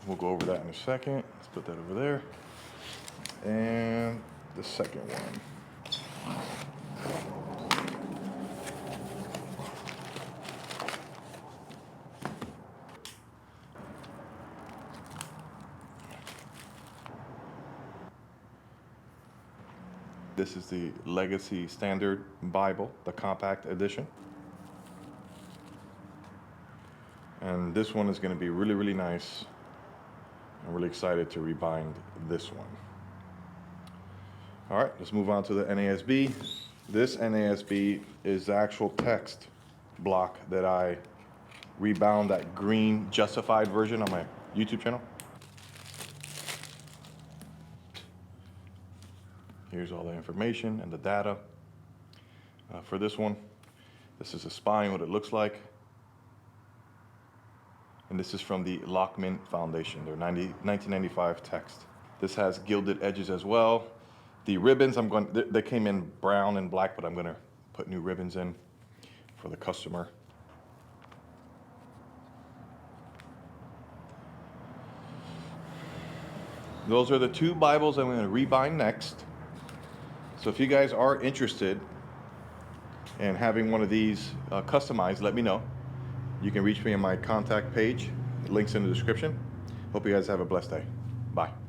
We'll go over that in a second. Let's put that over there. And the second one. This is the Legacy Standard Bible, the compact edition. And this one is going to be really, really nice. I'm really excited to rebind this one. All right, let's move on to the NASB. This NASB is the actual text block that I rebound that green justified version on my YouTube channel. Here's all the information and the data for this one. This is the spine, what it looks like. And this is from the Lockman Foundation, their 1995 text. This has gilded edges as well. The ribbons, they came in brown and black, but I'm gonna put new ribbons in for the customer. Those are the two Bibles I'm gonna rebind next. So if you guys are interested in having one of these customized, let me know. You can reach me on my contact page. Links in the description. Hope you guys have a blessed day. Bye.